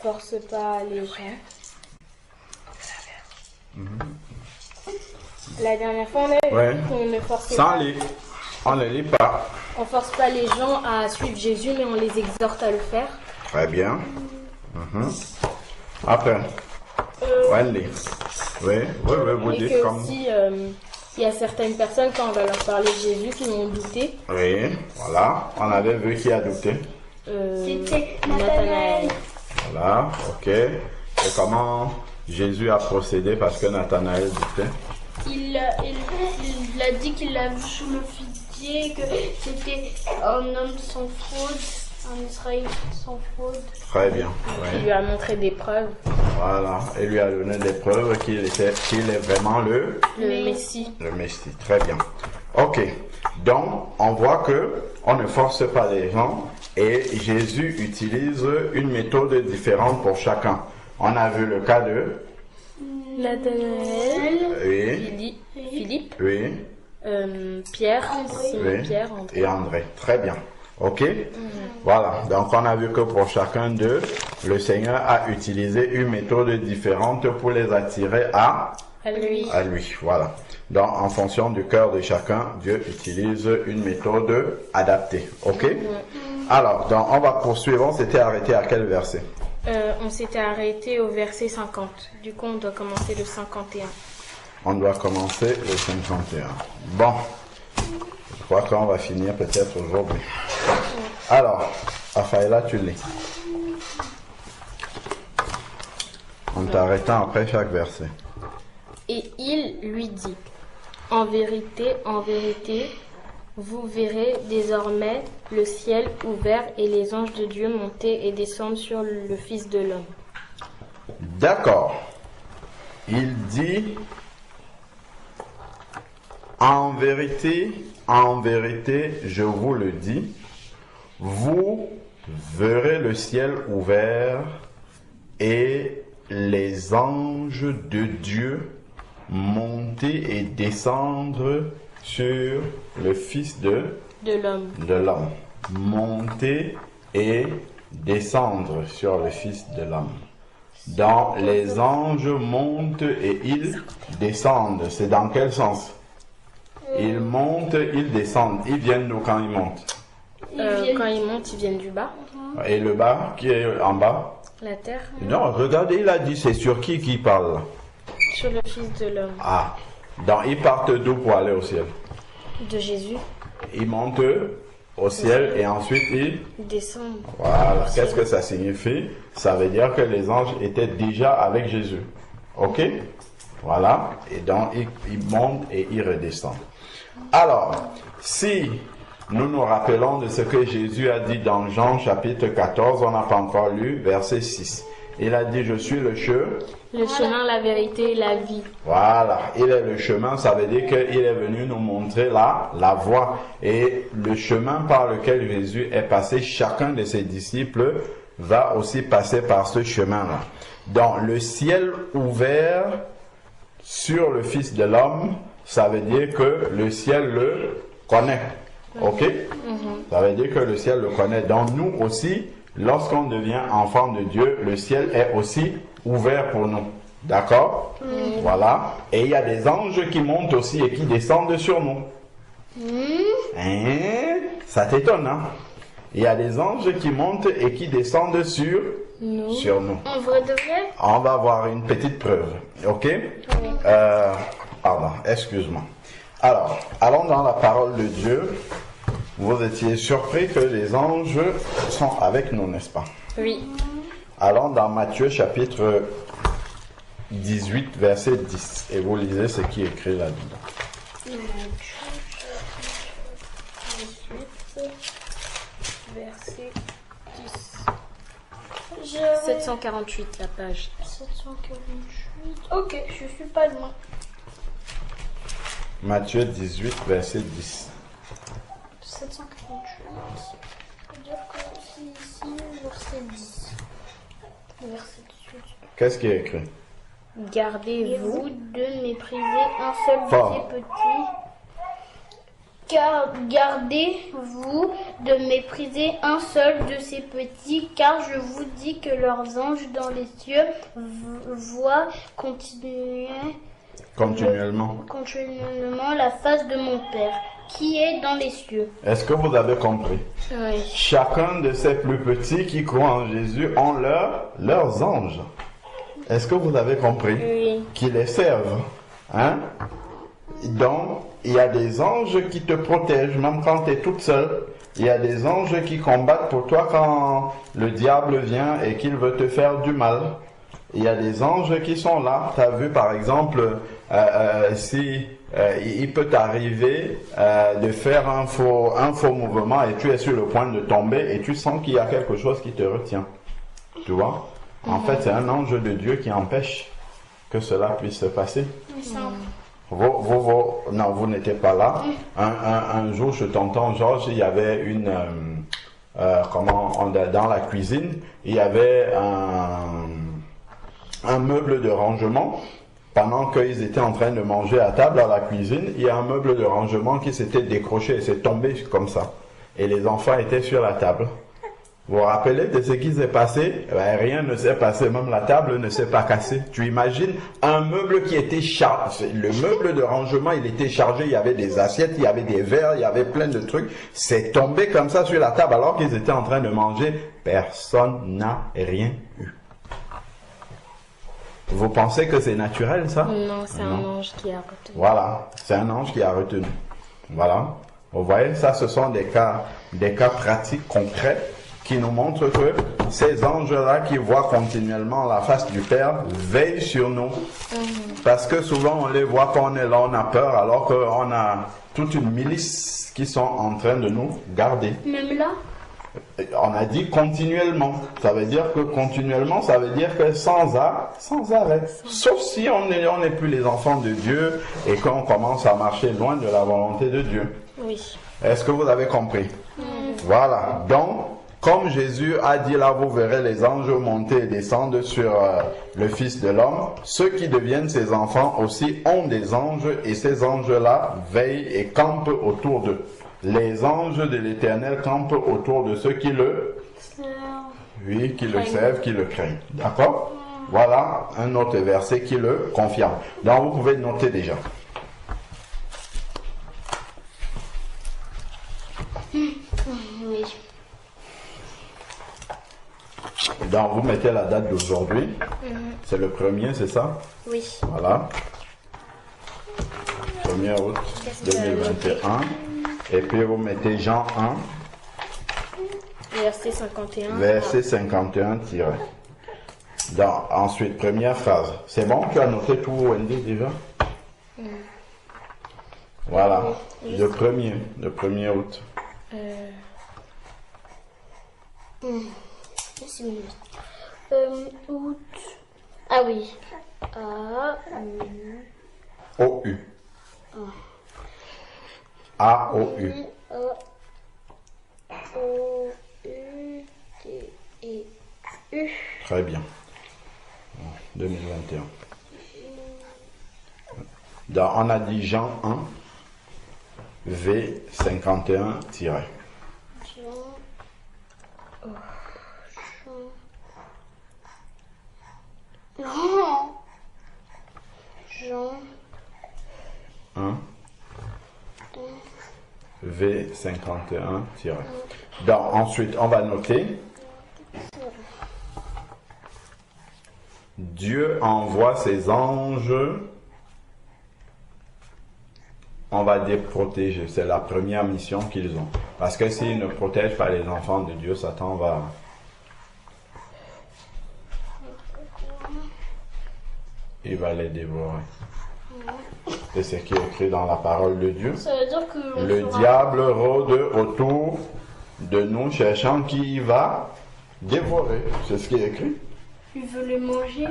force pas les gens. La dernière fois, on a vu qu'on ne forçait pas. On ne lit pas. On force pas les gens à suivre Jésus, mais on les exhorte à le faire. Très bien. Après, Wendy. Oui, vous dites que comme... si il y a certaines personnes, quand on va leur parler de Jésus, qui vont douter. Oui, voilà. On avait vu qui a douté. C'était Nathanaël. Voilà, ok. Et comment Jésus a procédé parce que Nathanaël doutait? Il a dit qu'il l'a vu sous le figuier, que c'était un homme sans fraude, un Israélite sans fraude. Très bien. Il lui a montré des preuves. Voilà, et lui a donné des preuves qu'il est vraiment le Messie. Le Messie, très bien. Ok, donc on voit que on ne force pas les gens et Jésus utilise une méthode différente pour chacun. On a vu le cas de Nathanaël, Philippe, Pierre, Simon Pierre, et André. Très bien. Ok? Voilà. Donc on a vu que pour chacun d'eux, le Seigneur a utilisé une méthode différente pour les attirer à lui. Voilà. Donc en fonction du cœur de chacun, Dieu utilise une méthode adaptée. Ok? Alors, donc on va poursuivre. On s'était arrêté à quel verset? On s'était arrêté au verset 50. Du coup, on doit commencer le 51. On doit commencer le 51. Bon. Je crois qu'on va finir peut-être aujourd'hui. Alors, Raphaëla, tu lis. En t'arrêtant après chaque verset. Et il lui dit, en vérité, vous verrez désormais le ciel ouvert et les anges de Dieu monter et descendre sur le Fils de l'homme. D'accord. Il dit, en vérité, je vous le dis, vous verrez le ciel ouvert et les anges de Dieu monter et descendre sur le Fils de l'homme. Monter et descendre sur le Fils de l'homme. Donc les anges montent et ils descendent. C'est dans quel sens? Ils montent, ils descendent. Ils viennent d'où quand ils montent? Quand ils montent, ils viennent du bas. Et le bas, qui est en bas? La terre. Non, regardez, il a dit, c'est sur qui parle? Sur le Fils de l'homme. Ah, donc ils partent d'où pour aller au ciel? De Jésus. Ils montent au ciel et ensuite ils descendent. Voilà, qu'est-ce que ça signifie? Ça veut dire que les anges étaient déjà avec Jésus. Ok? Voilà, et donc ils montent et ils redescendent. Alors, si nous nous rappelons de ce que Jésus a dit dans Jean chapitre 14, on n'a pas encore lu, verset 6. Il a dit, je suis le chemin, la vérité et la vie. Voilà, il est le chemin, ça veut dire qu'il est venu nous montrer la voie. Et le chemin par lequel Jésus est passé, chacun de ses disciples va aussi passer par ce chemin-là. Donc, le ciel ouvert sur le Fils de l'homme, ça veut dire que le ciel le connaît. Ok? Ça veut dire que le ciel le connaît. Donc, nous aussi, lorsqu'on devient enfant de Dieu, le ciel est aussi ouvert pour nous. D'accord? Voilà. Et il y a des anges qui montent aussi et qui descendent sur nous. Ça t'étonne, hein? Il y a des anges qui montent et qui descendent sur nous. En vrai de vrai? On va voir une petite preuve. Ok? Pardon, excuse-moi. Alors, allons dans la parole de Dieu. Vous étiez surpris que les anges sont avec nous, n'est-ce pas? Oui. Allons dans Matthieu chapitre 18, verset 10. Et vous lisez ce qui est écrit là-dedans. Verset 10. 748 la page. 748. Ok, je suis pas loin. Matthieu 18, verset 10. 748. C'est-à-dire que c'est ici, verset 10. Verset 18. Qu'est-ce qui est écrit? Gardez-vous de mépriser un seul de Fort. ces petits. Car gardez-vous de mépriser un seul de ces petits, car je vous dis que leurs anges dans les cieux voient continuellement la face de mon Père, qui est dans les cieux. Est-ce que vous avez compris? Oui. Chacun de ces plus petits qui croient en Jésus ont leurs anges. Est-ce que vous avez compris? Oui. Qui les servent. Hein? Donc, il y a des anges qui te protègent, même quand tu es toute seule. Il y a des anges qui combattent pour toi quand le diable vient et qu'il veut te faire du mal. Il y a des anges qui sont là. Tu as vu, par exemple, si il peut t'arriver de faire un faux mouvement et tu es sur le point de tomber et tu sens qu'il y a quelque chose qui te retient. Tu vois? En fait, c'est un ange de Dieu qui empêche que cela puisse se passer. Non, vous n'étiez pas là. Un jour, je t'entends, Georges, il y avait dans la cuisine, il y avait un meuble de rangement. Pendant qu'ils étaient en train de manger à table à la cuisine, il y a un meuble de rangement qui s'était décroché et s'est tombé comme ça. Et les enfants étaient sur la table. Vous vous rappelez de ce qui s'est passé? Rien ne s'est passé, même la table ne s'est pas cassée. Tu imagines un meuble qui était chargé, le meuble de rangement, il était chargé, il y avait des assiettes, il y avait des verres, il y avait plein de trucs. C'est tombé comme ça sur la table alors qu'ils étaient en train de manger. Personne n'a rien eu. Vous pensez que c'est naturel ça? Non, c'est un ange qui a retenu. Voilà, c'est un ange qui a retenu. Voilà. Vous voyez, ça ce sont des cas pratiques concrets qui nous montre que ces anges-là qui voient continuellement la face du Père veillent sur nous. Parce que souvent on les voit quand on est là, on a peur, alors qu'on a toute une milice qui sont en train de nous garder. Même là? On a dit continuellement. Ça veut dire que continuellement, ça veut dire que sans arrêt. Sauf si on n'est plus les enfants de Dieu et qu'on commence à marcher loin de la volonté de Dieu. Oui. Est-ce que vous avez compris? Voilà. Donc, comme Jésus a dit là, vous verrez les anges monter et descendre sur le Fils de l'homme. Ceux qui deviennent ses enfants aussi ont des anges et ces anges-là veillent et campent autour d'eux. Les anges de l'Éternel campent autour de ceux qui le servent, qui le craignent. D'accord? Voilà un autre verset qui le confirme. Donc vous pouvez noter déjà. Oui. Donc vous mettez la date d'aujourd'hui. C'est le 1er, c'est ça? Oui. Voilà. 1er août 2021. Et puis vous mettez Jean 1. Verset 51. Verset 51 tiré. Ensuite, première phrase. C'est bon, tu as noté tout, Wendy, déjà? Voilà. Le 1er août. Août. Ah oui. O-U. A-O-U. O-U-T-E-U. Très bien. 2021. On a dit Jean 1, V51 tiré. Jean 1, V51 tiré. Ensuite, on va noter. Dieu envoie ses anges, on va dire protéger. C'est la première mission qu'ils ont. Parce que s'ils ne protègent pas les enfants de Dieu, Satan va... Il va les dévorer. C'est ce qui est écrit dans la parole de Dieu. Ça veut dire que Le diable rôde autour de nous, cherchant qui il va dévorer. C'est ce qui est écrit. il veut les manger.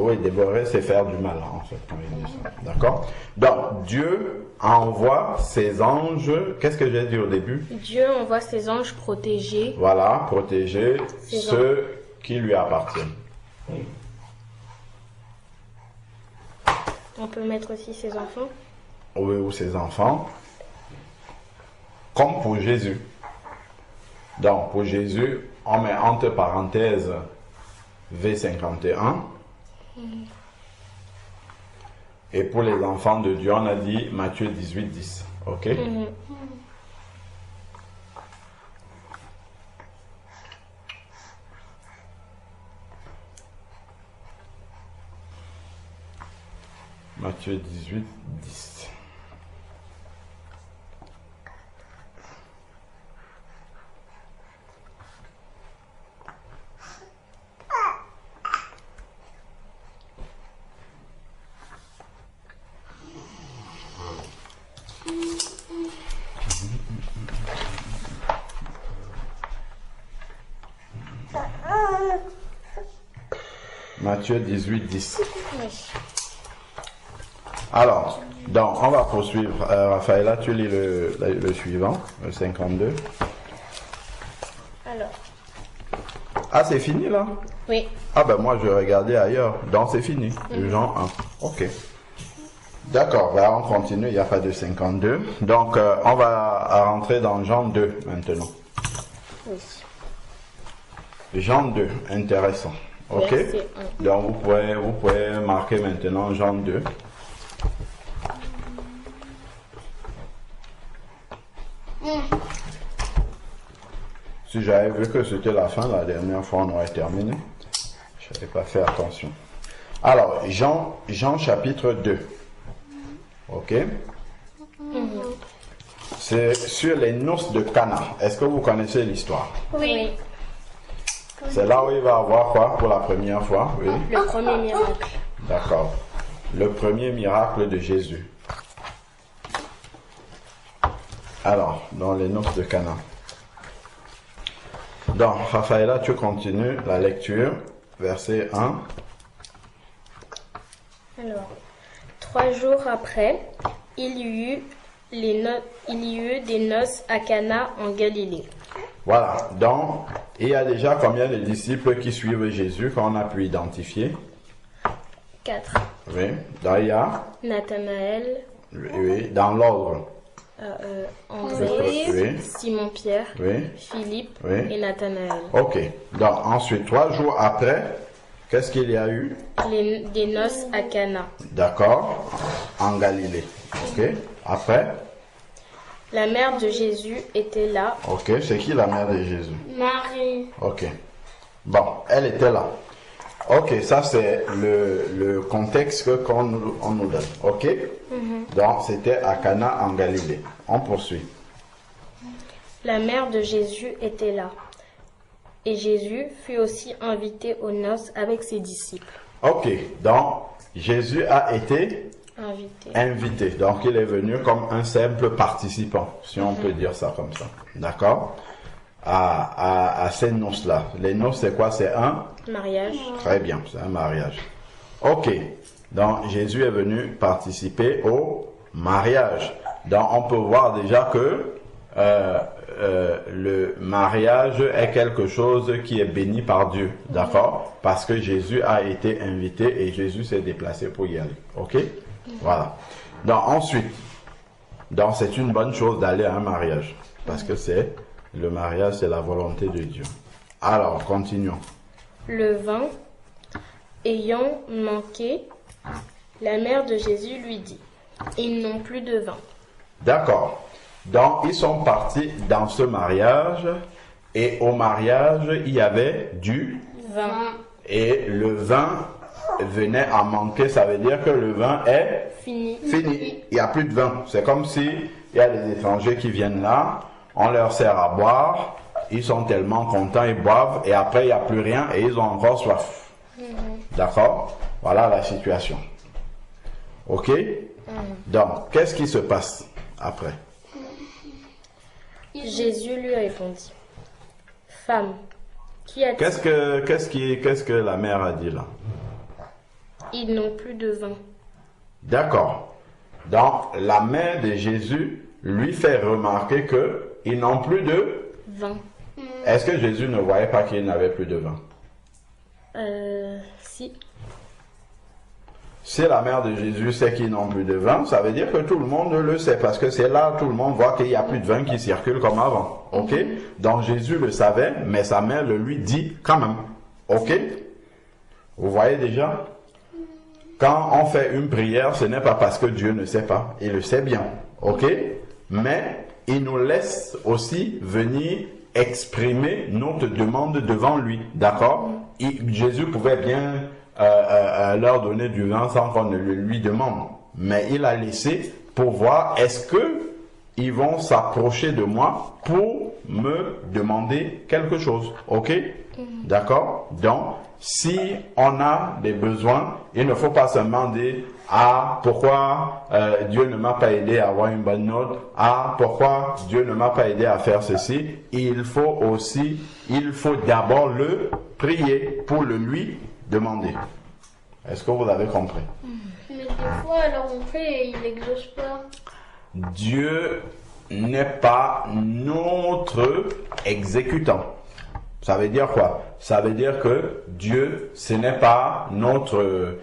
Oui, dévorer, c'est faire du mal, en fait, quand il dit ça. D'accord? Donc, Dieu envoie ses anges. Qu'est-ce que j'ai dit au début? Dieu envoie ses anges protéger. Voilà, protéger ceux qui lui appartiennent. On peut mettre aussi ses enfants. Oui, ou ses enfants. comme pour Jésus. Donc, pour Jésus, on met entre parenthèses V51. Et pour les enfants de Dieu, on a dit Matthieu 18, 10. Ok? Matthieu 18, 10. Matthieu 18, 10. Alors, donc, on va poursuivre. Raphaëla, tu lis le suivant, le 52. Alors, Ah, c'est fini là? oui. Ah ben moi je regardais ailleurs. Donc c'est fini, le Jean 1. Ok. D'accord, ben, on continue, il n'y a pas de 52. Donc on va rentrer dans Jean 2 maintenant. Oui. Jean 2, intéressant. Ok. Verset 1. Donc vous pouvez marquer maintenant Jean 2. Si j'avais vu que c'était la fin, la dernière fois on aurait terminé. Je n'avais pas fait attention. Alors, Jean chapitre 2. Ok. C'est sur les noces de Cana. Est-ce que vous connaissez l'histoire? Oui. C'est là où il va avoir quoi pour la première fois? Oui. Le premier miracle. D'accord. Le premier miracle de Jésus. Alors, dans les noces de Cana. Donc, Raphaëla, tu continues la lecture, verset 1. Alors, 3 jours après, il y eut des noces à Cana en Galilée. Voilà. Donc, il y a déjà combien de disciples qui suivent Jésus qu'on a pu identifier? 4. Oui. Donc, il y a, Nathanaël, oui, dans l'ordre. André, Oui. Simon-Pierre, Oui. Philippe Oui. et Nathanaël. Ok. Donc, ensuite, 3 jours après, qu'est-ce qu'il y a eu? Des noces à Cana. D'accord. En Galilée. Ok. Après? La mère de Jésus était là. Ok. C'est qui la mère de Jésus? Marie. Ok. Bon, elle était là. Ok, ça c'est le contexte qu'on nous donne. Ok? Donc, c'était à Cana en Galilée. On poursuit. La mère de Jésus était là. Et Jésus fut aussi invité aux noces avec ses disciples. Ok, donc Jésus a été Invité. invité. Donc, il est venu comme un simple participant, si on peut dire ça comme ça. D'accord? À ces noces-là. Les noces, c'est quoi? C'est un? Mariage. Très bien, c'est un mariage. Ok, donc Jésus est venu participer au mariage. Donc, on peut voir déjà que le mariage est quelque chose qui est béni par Dieu. D'accord? Parce que Jésus a été invité et Jésus s'est déplacé pour y aller. Ok? Voilà. Donc, ensuite, donc c'est une bonne chose d'aller à un mariage. Parce que le mariage, c'est la volonté de Dieu. Alors, continuons. Le vin ayant manqué, la mère de Jésus lui dit, ils n'ont plus de vin. D'accord. Donc, ils sont partis dans ce mariage. Et au mariage, il y avait du Vin. et le vin venait à manquer. Ça veut dire que le vin est Fini. fini. Il n'y a plus de vin. C'est comme si il y a des étrangers qui viennent là. On leur sert à boire. Ils sont tellement contents, ils boivent. Et après, il n'y a plus rien et ils ont encore soif. D'accord? Voilà la situation. Ok? Donc, qu'est-ce qui se passe après? Jésus lui répondit, femme, qui a-t-il? Qu'est-ce que la mère a dit là? Ils n'ont plus de vin. D'accord. Donc, la mère de Jésus lui fait remarquer qu'ils n'ont plus de Vin. Est-ce que Jésus ne voyait pas qu'il n'avait plus de vin? Si. Si la mère de Jésus sait qu'ils n'ont plus de vin, ça veut dire que tout le monde le sait, parce que c'est là tout le monde voit qu'il n'y a plus de vin qui circule comme avant. Ok? Donc Jésus le savait, mais sa mère le lui dit quand même. Ok? Vous voyez déjà? Quand on fait une prière, ce n'est pas parce que Dieu ne sait pas, il le sait bien. Ok? Mais il nous laisse aussi venir exprimer notre demande devant lui. D'accord? Jésus pouvait bien leur donner du vin sans qu'on ne le lui demande. Mais il a laissé pour voir est-ce que ils vont s'approcher de moi pour me demander quelque chose. Ok? D'accord? Donc, si on a des besoins, il ne faut pas se demander pourquoi Dieu ne m'a pas aidé à avoir une bonne note, pourquoi Dieu ne m'a pas aidé à faire ceci. Il faut d'abord le prier pour le lui demander. Est-ce que vous avez compris? Mais des fois, alors on prie et il n'exauce pas. Dieu n'est pas notre exécutant. Ça veut dire quoi? Ça veut dire que Dieu, ce n'est pas notre,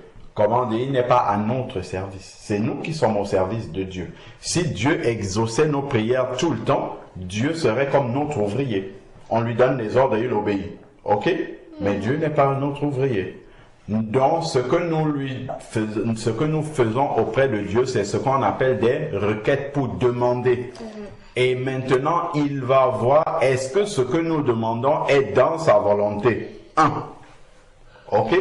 il n'est pas à notre service. C'est nous qui sommes au service de Dieu. Si Dieu exauçait nos prières tout le temps, Dieu serait comme notre ouvrier. On lui donne les ordres et il obéit. Ok? Mais Dieu n'est pas notre ouvrier. Donc, ce que nous faisons auprès de Dieu, c'est ce qu'on appelle des requêtes pour demander. Et maintenant, il va voir est-ce que ce que nous demandons est dans sa volonté. 1. Ok?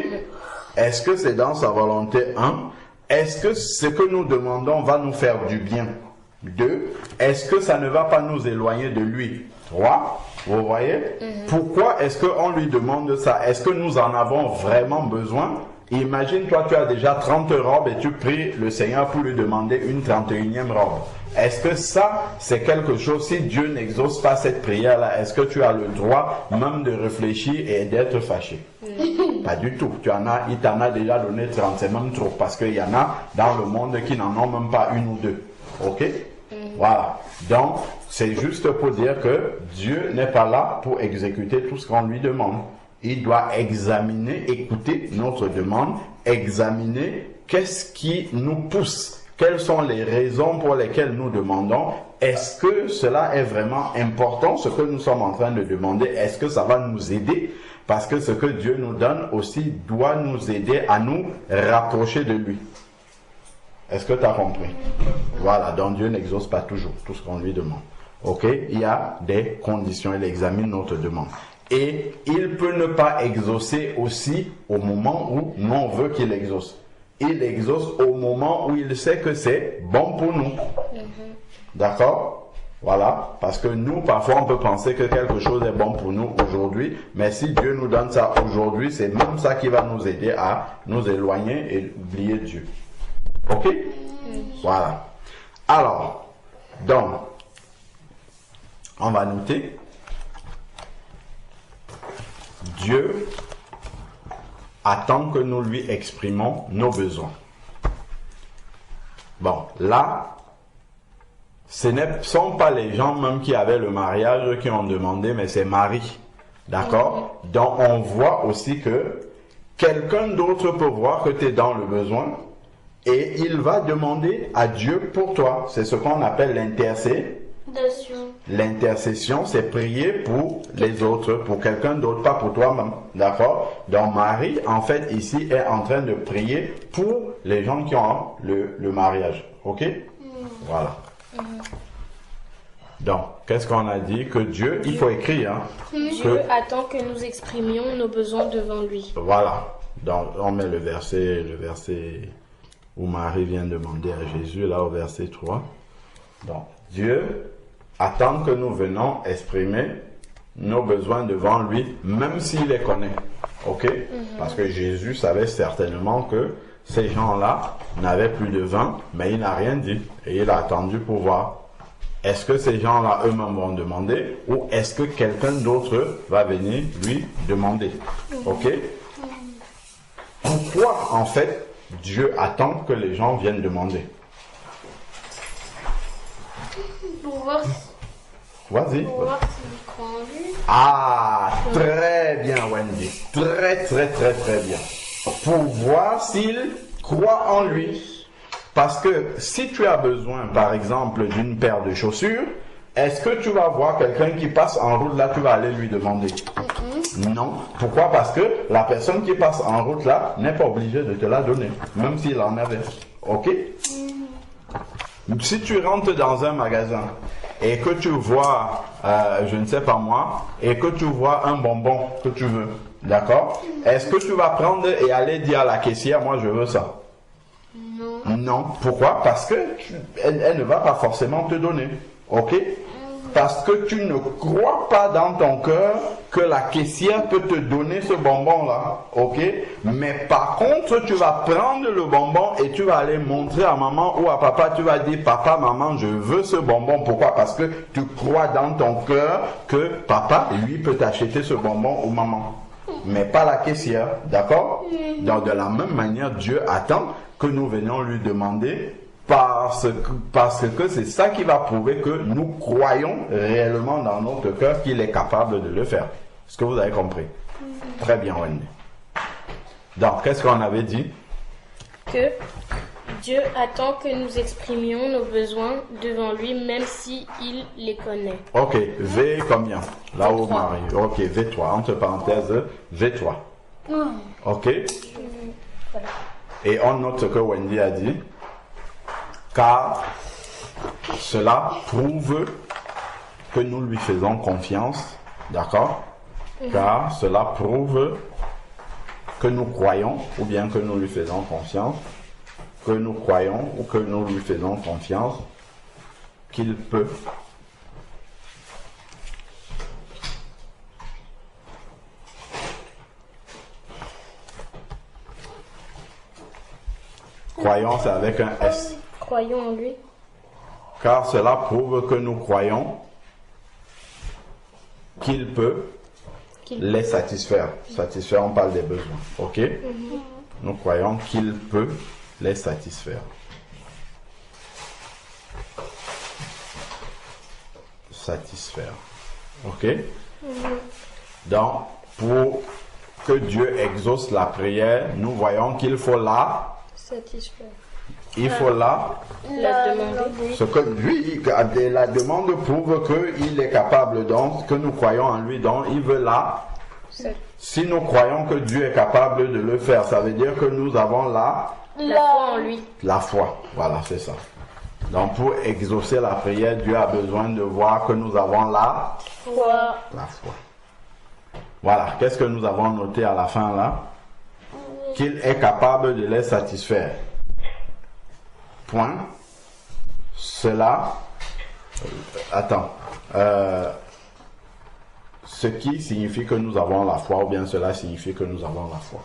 Est-ce que c'est dans sa volonté? 1. Est-ce que ce que nous demandons va nous faire du bien? 2. Est-ce que ça ne va pas nous éloigner de lui? 3. Vous voyez? Pourquoi est-ce qu'on lui demande ça? Est-ce que nous en avons vraiment besoin? Imagine, toi, tu as déjà 30 robes et tu pries le Seigneur pour lui demander une 31e robe. Est-ce que ça, c'est quelque chose, si Dieu n'exauce pas cette prière-là, est-ce que tu as le droit même de réfléchir et d'être fâché? Pas du tout. Il t'en a déjà donné 30, c'est même trop, parce qu'il y en a dans le monde qui n'en ont même pas une ou deux. Ok? Voilà. Donc, c'est juste pour dire que Dieu n'est pas là pour exécuter tout ce qu'on lui demande. Il doit examiner, écouter notre demande, examiner qu'est-ce qui nous pousse. Quelles sont les raisons pour lesquelles nous demandons? Est-ce que cela est vraiment important, ce que nous sommes en train de demander? Est-ce que ça va nous aider? Parce que ce que Dieu nous donne aussi doit nous aider à nous rapprocher de lui. Est-ce que tu as compris? Voilà, donc Dieu n'exauce pas toujours tout ce qu'on lui demande. Ok? Il y a des conditions, il examine notre demande. Et il peut ne pas exaucer aussi au moment où nous on veut qu'il exauce. Il exauce au moment où il sait que c'est bon pour nous. D'accord? Voilà. Parce que nous, parfois, on peut penser que quelque chose est bon pour nous aujourd'hui. Mais si Dieu nous donne ça aujourd'hui, c'est même ça qui va nous aider à nous éloigner et oublier Dieu. Ok? Voilà. Alors, donc, on va noter. Dieu attend que nous lui exprimons nos besoins. Bon, là, ce ne sont pas les gens même qui avaient le mariage qui ont demandé, mais c'est Marie. D'accord? Donc, on voit aussi que quelqu'un d'autre peut voir que tu es dans le besoin et il va demander à Dieu pour toi. C'est ce qu'on appelle l'intercession. L'intercession, c'est prier pour les autres, pour quelqu'un d'autre, pas pour toi-même. D'accord? Donc Marie, en fait, ici, est en train de prier pour les gens qui ont le mariage. Ok? Voilà. Donc, qu'est-ce qu'on a dit? Que Dieu, il faut écrire. Hein, Dieu attend que nous exprimions nos besoins devant lui. Voilà. Donc, on met le verset où Marie vient demander à Jésus, là au verset 3. Donc, Dieu attend que nous venons exprimer nos besoins devant lui, même s'il les connaît. Ok? Parce que Jésus savait certainement que ces gens-là n'avaient plus de vin, mais il n'a rien dit. Et il a attendu pour voir. Est-ce que ces gens-là eux-mêmes vont demander ou est-ce que quelqu'un d'autre va venir lui demander? Ok? Pourquoi, en fait, Dieu attend que les gens viennent demander? Pour voir Vas-y. s'ils croient en lui. Ah, très bien, Wendy. Très, très, très, très bien. Pour voir s'ils crois en lui. Parce que si tu as besoin, par exemple, d'une paire de chaussures, est-ce que tu vas voir quelqu'un qui passe en route là, tu vas aller lui demander? Non. Pourquoi? Parce que la personne qui passe en route là n'est pas obligée de te la donner, même s'il en avait. Ok? Si tu rentres dans un magasin et que tu vois, je ne sais pas moi, et que tu vois un bonbon que tu veux, d'accord? Est-ce que tu vas prendre et aller dire à la caissière, moi je veux ça? Non. Non. Pourquoi? Parce que elle ne va pas forcément te donner. Ok? Parce que tu ne crois pas dans ton cœur que la caissière peut te donner ce bonbon-là. Ok? Mais par contre, tu vas prendre le bonbon et tu vas aller montrer à maman ou à papa. Tu vas dire, papa, maman, je veux ce bonbon. Pourquoi? Parce que tu crois dans ton cœur que papa, lui, peut t'acheter ce bonbon ou maman. Mais pas la caissière. D'accord? Donc, de la même manière, Dieu attend que nous venions lui demander parce que c'est ça qui va prouver que nous croyons réellement dans notre cœur qu'il est capable de le faire. Est-ce que vous avez compris? Très bien, Wendy. Donc, qu'est-ce qu'on avait dit? Que Dieu attend que nous exprimions nos besoins devant lui, même si il les connaît. Ok, V combien? Là-haut, Marie. Ok, V3, entre parenthèses, V3. Ok? Et on note ce que Wendy a dit. Car cela prouve que nous lui faisons confiance, d'accord? Car cela prouve que nous croyons, ou bien que nous lui faisons confiance, que nous croyons ou que nous lui faisons confiance, qu'il peut croyons, c'est avec un S. Croyons en lui. Car cela prouve que nous croyons qu'il peut les satisfaire. Satisfaire, on parle des besoins. Ok? Nous croyons qu'il peut les satisfaire. Satisfaire. Ok? Donc, pour que Dieu exauce la prière, nous voyons qu'il faut la Satisfaire. il faut la demander. ce que lui, la demande prouve qu'il est capable, donc, que nous croyons en lui, donc il veut là. Si nous croyons que Dieu est capable de le faire, ça veut dire que nous avons la foi en lui. La foi, voilà, c'est ça. Donc pour exaucer la prière, Dieu a besoin de voir que nous avons la Foi. La foi. Voilà, qu'est-ce que nous avons noté à la fin là? Qu'il est capable de les satisfaire. Point. Cela, ce qui signifie que nous avons la foi, ou bien cela signifie que nous avons la foi.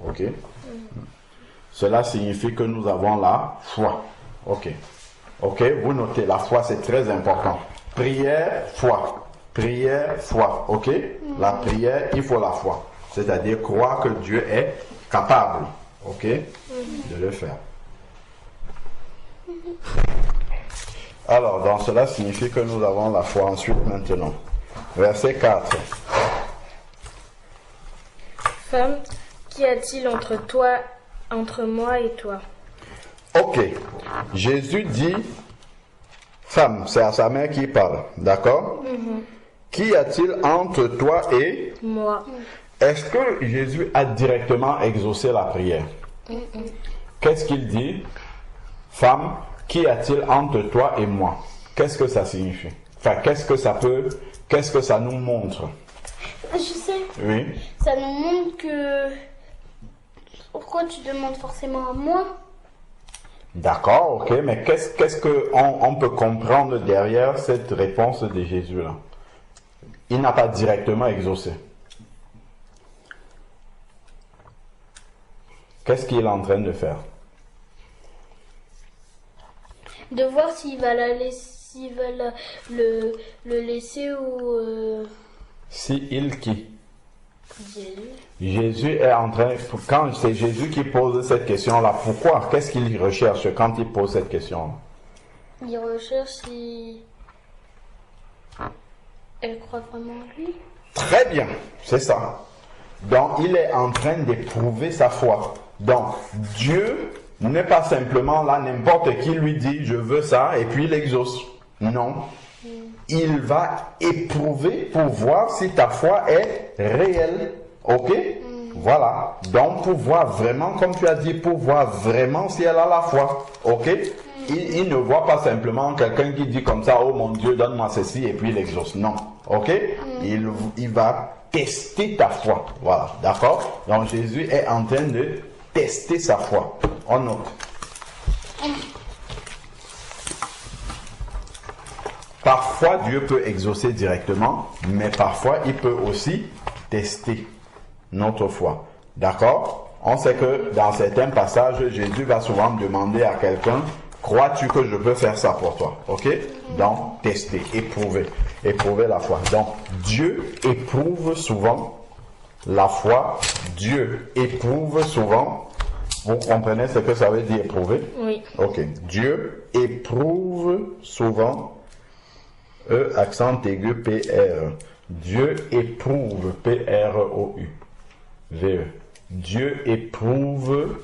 Ok? Cela signifie que nous avons la foi. Ok? Ok? Vous notez, la foi c'est très important. Prière, foi. Prière, foi. Ok? La prière, il faut la foi. C'est-à-dire croire que Dieu est capable. Ok? De le faire. Alors, donc cela signifie que nous avons la foi. Ensuite, maintenant. Verset 4. Femme, qu'y a-t-il entre moi et toi? Ok. Jésus dit, femme, c'est à sa mère qui parle. D'accord? Qu'y a-t-il entre toi et moi? Est-ce que Jésus a directement exaucé la prière? Qu'est-ce qu'il dit? Femme, qu'y a-t-il entre toi et moi? Qu'est-ce que ça signifie? Enfin, qu'est-ce que ça nous montre? Je sais. Oui. Ça nous montre que... Pourquoi tu demandes forcément à moi? D'accord, ok, mais qu'est-ce qu'on peut comprendre derrière cette réponse de Jésus là? Il n'a pas directement exaucé. Qu'est-ce qu'il est en train de faire? De voir s'il va le laisser ou... Si il qui? Jésus. Jésus est en train, quand c'est Jésus qui pose cette question-là, pourquoi? Qu'est-ce qu'il recherche quand il pose cette question-là? Il recherche si... Elle croit vraiment en lui. Très bien, c'est ça. Donc, il est en train d'éprouver sa foi. Donc, Dieu n'est pas simplement là, n'importe qui lui dit je veux ça et puis il exauce. Non. Il va éprouver pour voir si ta foi est réelle. Ok? Voilà. Donc pour voir vraiment, comme tu as dit, pour voir vraiment si elle a la foi. Ok? Il ne voit pas simplement quelqu'un qui dit comme ça, oh mon Dieu, donne-moi ceci et puis il exauce. Non. Ok? Il va tester ta foi. Voilà. D'accord? Donc Jésus est en train de tester sa foi. On note. Parfois, Dieu peut exaucer directement, mais parfois, il peut aussi tester notre foi. D'accord? On sait que dans certains passages, Jésus va souvent demander à quelqu'un, crois-tu que je peux faire ça pour toi? Ok? Donc, tester, éprouver la foi. Donc, Dieu éprouve souvent la foi. Dieu éprouve souvent. Vous comprenez ce que ça veut dire éprouver? Oui. Ok. Dieu éprouve souvent. E, accent aigu, PR. Dieu éprouve, PROU. VE. Dieu éprouve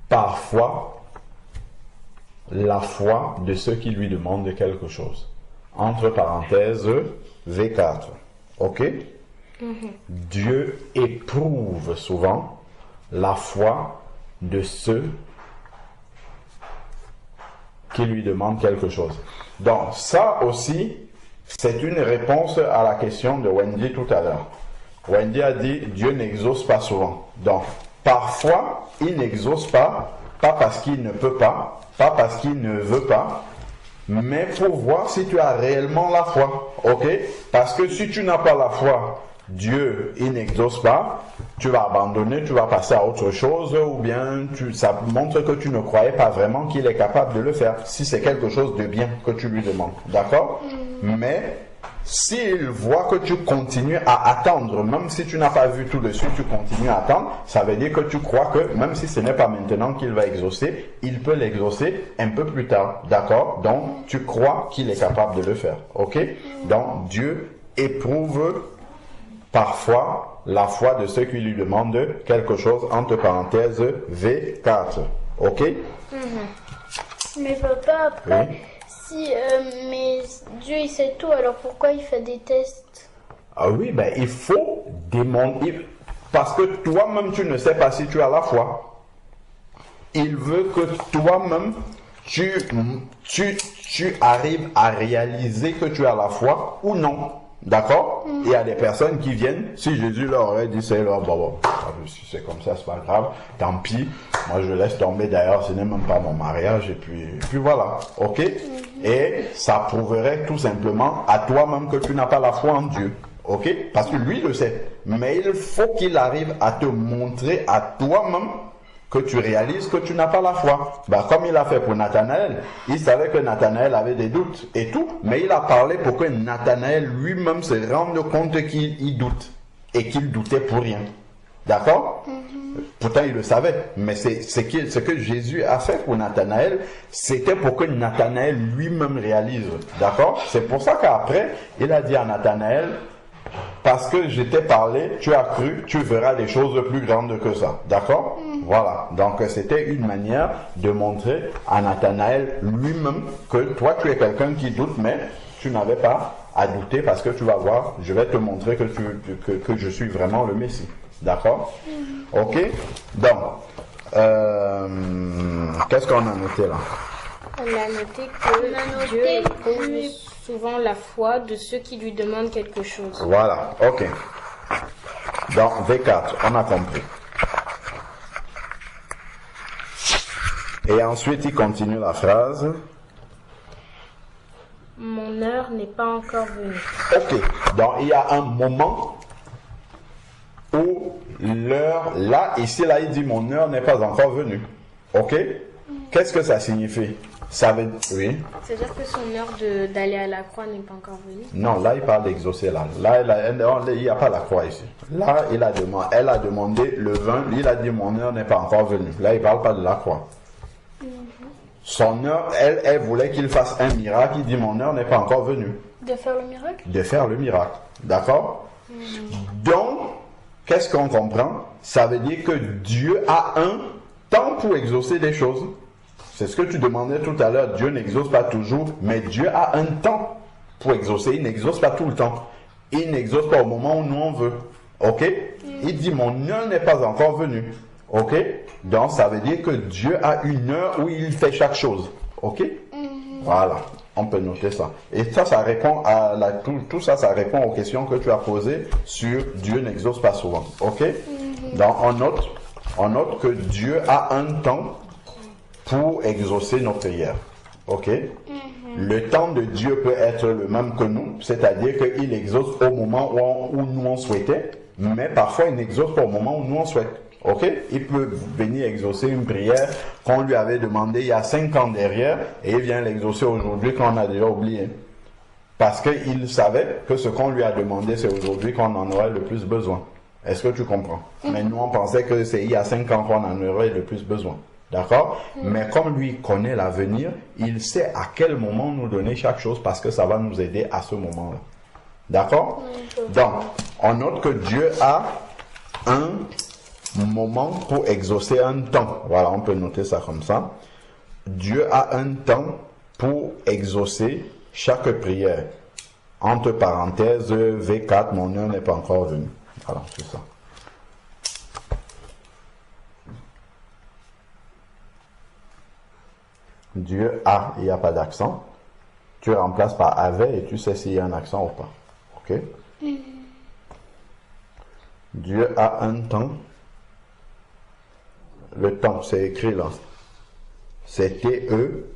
parfois la foi de ceux qui lui demandent quelque chose. Entre parenthèses, V4. Ok? Dieu éprouve souvent la foi de ceux qui lui demandent quelque chose. Donc ça aussi, c'est une réponse à la question de Wendy tout à l'heure. Wendy a dit, Dieu n'exauce pas souvent. Donc, parfois, il n'exauce pas parce qu'il ne peut pas parce qu'il ne veut pas, mais pour voir si tu as réellement la foi. Ok? Parce que si tu n'as pas la foi, Dieu, il n'exauce pas, tu vas abandonner, tu vas passer à autre chose, ou bien ça montre que tu ne croyais pas vraiment qu'il est capable de le faire, si c'est quelque chose de bien que tu lui demandes. D'accord? Mais s'il voit que tu continues à attendre, même si tu n'as pas vu tout de suite, tu continues à attendre, ça veut dire que tu crois que même si ce n'est pas maintenant qu'il va exaucer, il peut l'exaucer un peu plus tard. D'accord? Donc, tu crois qu'il est capable de le faire. Ok? Donc, Dieu éprouve parfois la foi de ceux qui lui demandent quelque chose, entre parenthèses V4. Ok? Mais papa, après, Oui. mais Dieu il sait tout, alors pourquoi il fait des tests? Ah oui, ben il faut démontrer, parce que toi-même tu ne sais pas si tu as la foi. Il veut que toi-même tu arrives à réaliser que tu as la foi ou non. D'accord? Il y a des personnes qui viennent, si Jésus leur aurait dit, c'est leur, bon, si c'est comme ça, c'est pas grave, tant pis, moi je laisse tomber, d'ailleurs, ce n'est même pas mon mariage, et puis voilà, ok? Et ça prouverait tout simplement à toi-même que tu n'as pas la foi en Dieu, ok? Parce que lui le sait, mais il faut qu'il arrive à te montrer à toi-même que tu réalises que tu n'as pas la foi. Ben, comme il a fait pour Nathanaël, il savait que Nathanaël avait des doutes et tout, mais il a parlé pour que Nathanaël lui-même se rende compte qu'il doute et qu'il doutait pour rien. D'accord? Pourtant il le savait, mais ce que Jésus a fait pour Nathanaël, c'était pour que Nathanaël lui-même réalise. D'accord? C'est pour ça qu'après, il a dit à Nathanaël, parce que je t'ai parlé, tu as cru, tu verras des choses plus grandes que ça. D'accord? Voilà. Donc c'était une manière de montrer à Nathanaël lui-même que toi tu es quelqu'un qui doute, mais tu n'avais pas à douter parce que tu vas voir, je vais te montrer que je suis vraiment le Messie. D'accord? Ok? Donc, qu'est-ce qu'on a noté là? On a noté que Dieu éprouve souvent la foi de ceux qui lui demandent quelque chose. Voilà, ok. Donc, V4, on a compris. Et ensuite, il continue la phrase. Mon heure n'est pas encore venue. Ok, donc il y a un moment où l'heure, là, ici, là, il dit mon heure n'est pas encore venue. Ok? Qu'est-ce que ça signifie? Ça veut oui. C'est-à-dire que son heure d'aller à la croix n'est pas encore venue? Non, là, il parle d'exaucer, là. Là, il n'y a pas la croix ici. Là, elle a demandé le vin, il a dit mon heure n'est pas encore venue. Là, il ne parle pas de la croix. Son heure, elle voulait qu'il fasse un miracle, il dit mon heure n'est pas encore venue. De faire le miracle? De faire le miracle. D'accord? Donc, qu'est-ce qu'on comprend? Ça veut dire que Dieu a un temps pour exaucer des choses. C'est ce que tu demandais tout à l'heure. Dieu n'exauce pas toujours, mais Dieu a un temps pour exaucer. Il n'exauce pas tout le temps. Il n'exauce pas au moment où nous on veut. Ok? Il dit, mon heure n'est pas encore venue. Ok? Donc, ça veut dire que Dieu a une heure où il fait chaque chose. Ok? Voilà. On peut noter ça. Et ça répond à tout ça, ça répond aux questions que tu as posées sur Dieu n'exauce pas souvent. Ok? Donc, on note que Dieu a un temps pour exaucer nos prières. Ok? Le temps de Dieu peut être le même que nous, c'est-à-dire qu'il exauce au moment où nous on souhaitait, mais parfois il n'exauce pas au moment où nous on souhaite. Ok? Il peut venir exaucer une prière qu'on lui avait demandé il y a 5 ans derrière, et il vient l'exaucer aujourd'hui qu'on a déjà oublié. Parce qu'il savait que ce qu'on lui a demandé, c'est aujourd'hui qu'on en aurait le plus besoin. Est-ce que tu comprends? Mais nous on pensait que c'est il y a 5 ans qu'on en aurait le plus besoin. D'accord? Mais comme lui connaît l'avenir, il sait à quel moment nous donner chaque chose parce que ça va nous aider à ce moment-là. D'accord? Donc, on note que Dieu a un moment pour exaucer un temps. Voilà, on peut noter ça comme ça. Dieu a un temps pour exaucer chaque prière. Entre parenthèses, V4, mon heure n'est pas encore venue. Voilà, c'est ça. Dieu a, il n'y a pas d'accent. Tu remplaces par avait et tu sais s'il y a un accent ou pas. Ok? Dieu a un temps. Le temps, c'est écrit là. C'est T-E-M-P-S.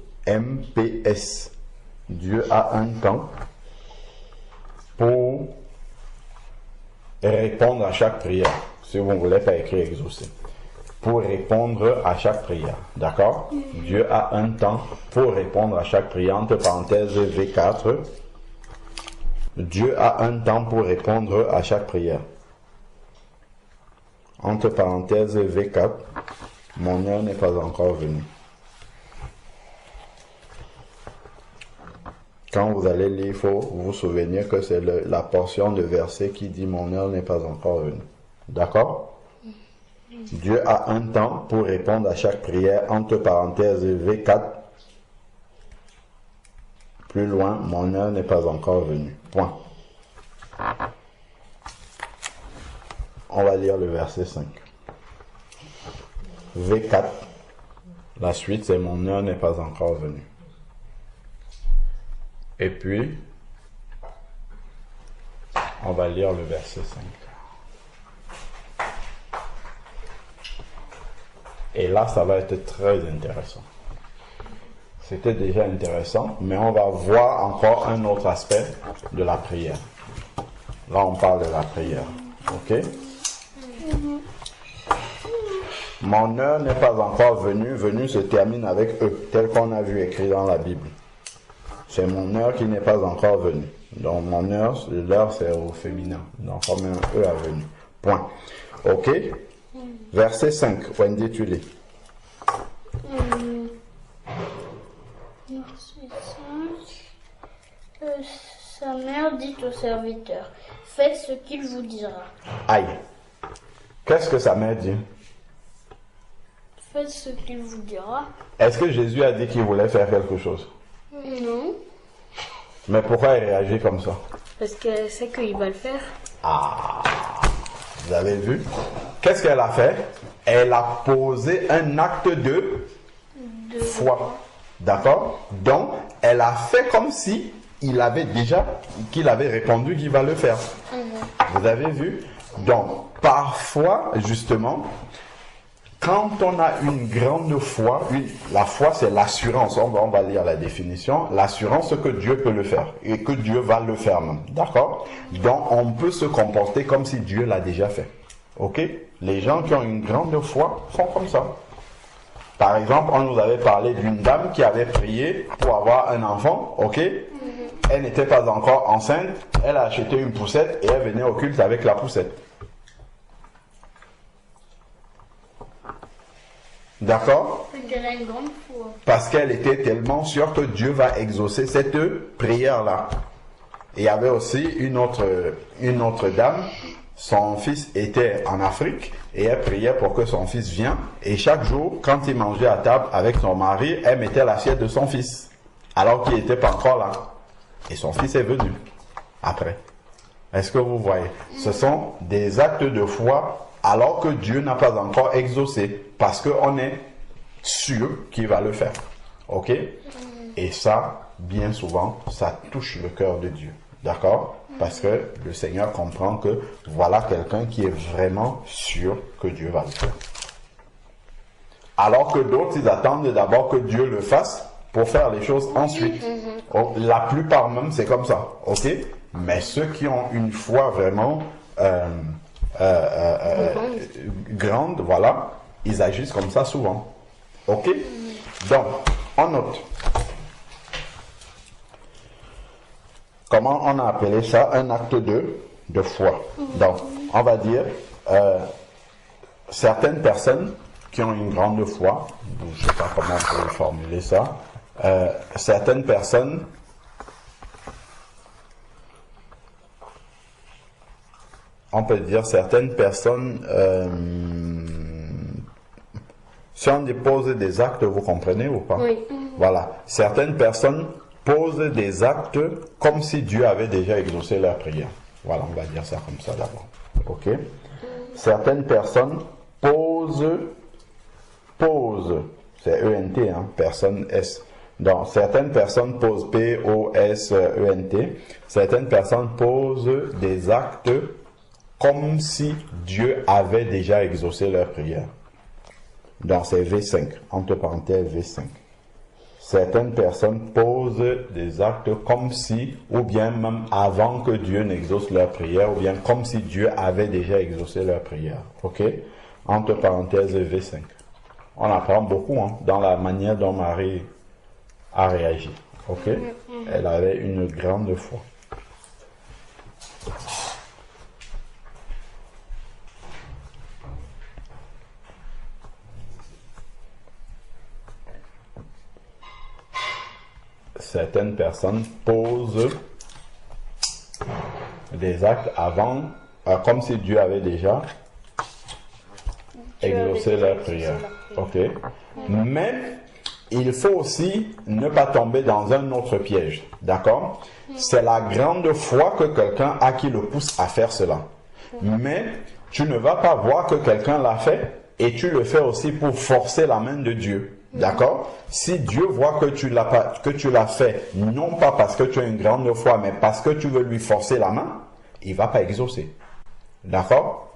Dieu a un temps pour répondre à chaque prière. Si vous ne voulez pas écrire exaucer. Pour répondre à chaque prière. D'accord? Dieu a un temps pour répondre à chaque prière. Entre parenthèses V4. Dieu a un temps pour répondre à chaque prière. Entre parenthèses V4. Mon heure n'est pas encore venue. Quand vous allez lire, il faut vous souvenir que c'est la portion de verset qui dit mon heure n'est pas encore venue. D'accord? Dieu a un temps pour répondre à chaque prière, entre parenthèses V4. Plus loin, mon heure n'est pas encore venue. Point. On va lire le verset 5. V4. La suite, c'est mon heure n'est pas encore venue. Et puis, on va lire le verset 5. Et là, ça va être très intéressant. C'était déjà intéressant, mais on va voir encore un autre aspect de la prière. Là, on parle de la prière. Ok? Mon heure n'est pas encore venue. Venue se termine avec E, tel qu'on a vu écrit dans la Bible. C'est mon heure qui n'est pas encore venue. Donc, mon heure, l'heure, c'est au féminin. Donc, comme un E a venu. Point. Ok? Verset 5, Wendy, tu lis. Verset 5. Sa mère dit au serviteur, faites ce qu'il vous dira. Aïe. Qu'est-ce que sa mère dit? Faites ce qu'il vous dira. Est-ce que Jésus a dit qu'il voulait faire quelque chose? Non. Mais pourquoi il réagit comme ça? Parce qu'elle sait qu'il va le faire. Ah, vous avez vu? Qu'est-ce qu'elle a fait? Elle a posé un acte de foi. D'accord? Donc, elle a fait comme si qu'il avait répondu qu'il va le faire. Vous avez vu? Donc, parfois, justement, quand on a une grande foi, la foi c'est l'assurance, on va lire la définition, l'assurance que Dieu peut le faire et que Dieu va le faire même, d'accord? Donc on peut se comporter comme si Dieu l'a déjà fait, ok? Les gens qui ont une grande foi font comme ça. Par exemple, on nous avait parlé d'une dame qui avait prié pour avoir un enfant, ok? Elle n'était pas encore enceinte, elle a acheté une poussette et elle venait au culte avec la poussette. D'accord? Parce qu'elle était tellement sûre que Dieu va exaucer cette prière-là. Et il y avait aussi une autre dame son fils était en Afrique et elle priait pour que son fils vienne. Et chaque jour, quand il mangeait à table avec son mari, elle mettait l'assiette de son fils, alors qu'il n'était pas encore là. Et son fils est venu après. Est-ce que vous voyez? Ce sont des actes de foi alors que Dieu n'a pas encore exaucé, parce qu'on est sûr qu'il va le faire. Ok? Et ça, bien souvent, ça touche le cœur de Dieu. D'accord? Parce que le Seigneur comprend que voilà quelqu'un qui est vraiment sûr que Dieu va le faire. Alors que d'autres, ils attendent d'abord que Dieu le fasse pour faire les choses ensuite. La plupart même, c'est comme ça. Ok? Mais ceux qui ont une foi vraiment grande, voilà, ils agissent comme ça souvent. Ok? Donc, on note. Comment on a appelé ça? Un acte de foi. Donc, on va dire, certaines personnes qui ont une grande foi, je ne sais pas comment on peut formuler ça, certaines personnes on peut dire certaines personnes, si on dépose des actes, vous comprenez ou pas? Oui. Voilà. Certaines personnes posent des actes comme si Dieu avait déjà exaucé leur prière. Voilà, on va dire ça comme ça d'abord. Ok? Certaines personnes posent, c'est E-N-T, hein, personne S. Donc, certaines personnes posent P-O-S-E-N-T. Certaines personnes posent des actes comme si Dieu avait déjà exaucé leur prière. Donc c'est V5, entre parenthèses V5. Certaines personnes posent des actes comme si, ou bien même avant que Dieu n'exauce leur prière, ou bien comme si Dieu avait déjà exaucé leur prière. Ok? Entre parenthèses V5. On apprend beaucoup dans la manière dont Marie a réagi. Ok? Elle avait une grande foi. Certaines personnes posent des actes avant, comme si Dieu avait déjà exaucé leur prière. Ok. Mais il faut aussi ne pas tomber dans un autre piège. D'accord? C'est la grande foi que quelqu'un a qui le pousse à faire cela. Mais tu ne vas pas voir que quelqu'un l'a fait et tu le fais aussi pour forcer la main de Dieu. D'accord? Si Dieu voit que tu l'as fait, non pas parce que tu as une grande foi, mais parce que tu veux lui forcer la main, il ne va pas exaucer. D'accord?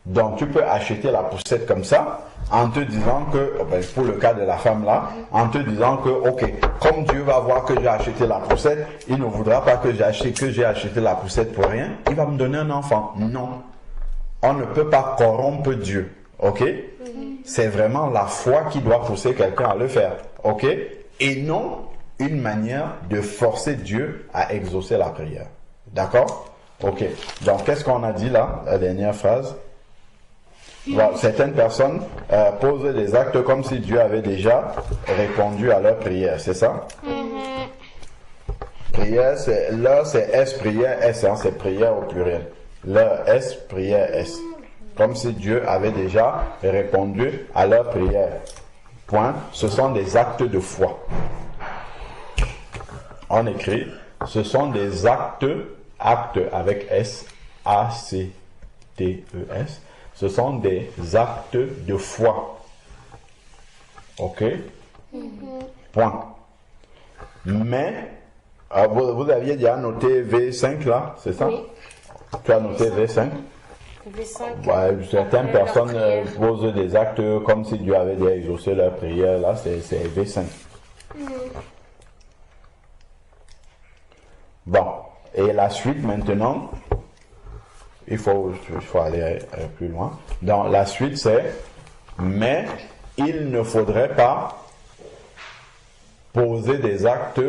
Donc tu peux acheter la poussette comme ça, en te disant que, pour le cas de la femme là, en te disant que, ok, comme Dieu va voir que j'ai acheté la poussette, il ne voudra pas que j'ai acheté la poussette pour rien, il va me donner un enfant. Non. On ne peut pas corrompre Dieu. Ok? C'est vraiment la foi qui doit pousser quelqu'un à le faire. Ok? Et non une manière de forcer Dieu à exaucer la prière. D'accord? Ok. Donc, qu'est-ce qu'on a dit là, la dernière phrase? Voilà, certaines personnes posent des actes comme si Dieu avait déjà répondu à leur prière. C'est ça? Prière, c'est S, prière S, hein, c'est prière au pluriel. Leur S, prière S. Comme si Dieu avait déjà répondu à leur prière. Point. Ce sont des actes de foi. On écrit, ce sont des actes avec S, A-C-T-E-S. Ce sont des actes de foi. Ok? Point. Mais, vous aviez déjà noté V5 là, c'est ça? Oui. Tu as noté V5? Ouais, certaines personnes posent des actes comme si Dieu avait déjà exaucé leur prière. Là, c'est V5. Bon, et la suite maintenant, il faut aller plus loin. Donc, la suite c'est, mais il ne faudrait pas poser des actes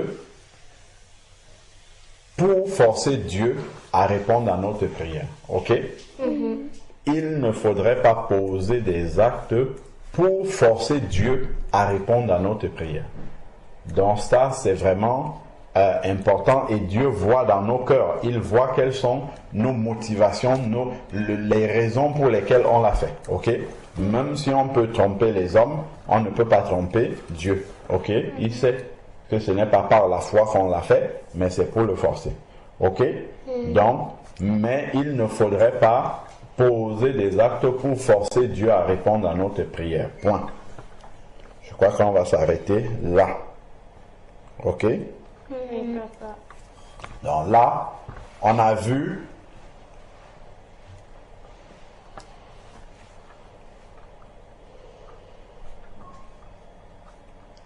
pour forcer Dieu à répondre à notre prière. Ok? Il ne faudrait pas poser des actes pour forcer Dieu à répondre à notre prière. Donc ça, c'est vraiment important et Dieu voit dans nos cœurs. Il voit quelles sont nos motivations, les raisons pour lesquelles on l'a fait. Ok? Même si on peut tromper les hommes, on ne peut pas tromper Dieu. Ok? Il sait que ce n'est pas par la foi qu'on l'a fait, mais c'est pour le forcer. Ok? Donc, mais il ne faudrait pas poser des actes pour forcer Dieu à répondre à notre prière. Point. Je crois qu'on va s'arrêter là. Ok? Donc là, on a vu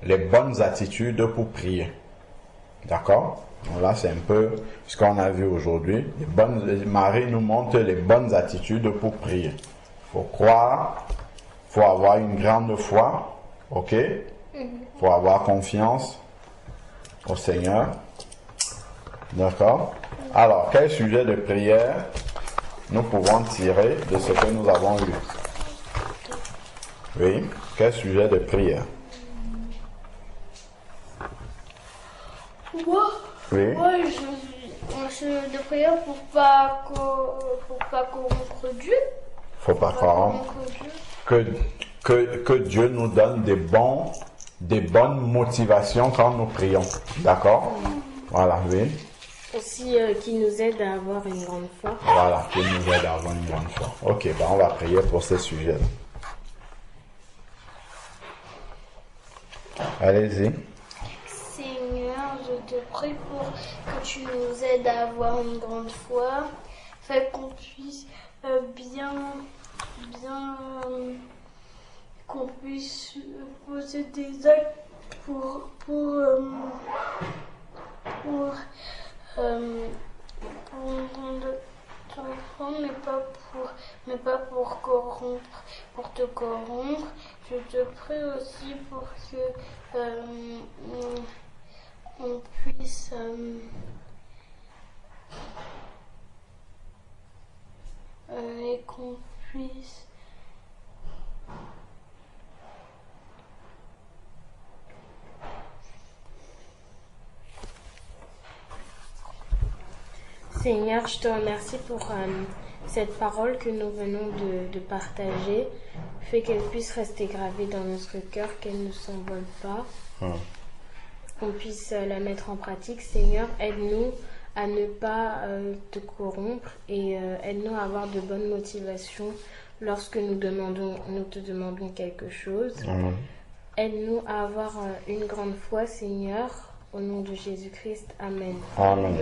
les bonnes attitudes pour prier. D'accord? Donc là, c'est un peu ce qu'on a vu aujourd'hui. Marie nous montre les bonnes attitudes pour prier. Il faut croire, il faut avoir une grande foi. Ok? Il faut avoir confiance au Seigneur. D'accord? Alors, quel sujet de prière nous pouvons tirer de ce que nous avons lu? Oui, quel sujet de prière? Oui. Moi, un sujet de prière pour pas corrompre Dieu. Faut pas croire que Dieu nous donne des bonnes motivations quand nous prions. D'accord? Voilà, oui. Aussi, qui nous aide à avoir une grande foi. Voilà, qui nous aide à avoir une grande foi. Ok, ben on va prier pour ce sujet-là. Allez-y. Seigneur, je te prie pour que tu nous aides à avoir une grande foi. Fais qu'on puisse qu'on puisse poser des actes pour t'enfant, mais pas pour corrompre, pour te corrompre. Je te prie aussi pour que on puisse et qu'on puisse Seigneur, je te remercie pour cette parole que nous venons de partager. Fais qu'elle puisse rester gravée dans notre cœur, qu'elle ne s'envole pas. Qu'on puisse la mettre en pratique. Seigneur, aide-nous à ne pas te corrompre et aide-nous à avoir de bonnes motivations lorsque nous te demandons quelque chose. Aide-nous à avoir une grande foi, Seigneur. Au nom de Jésus-Christ. Amen. Amen.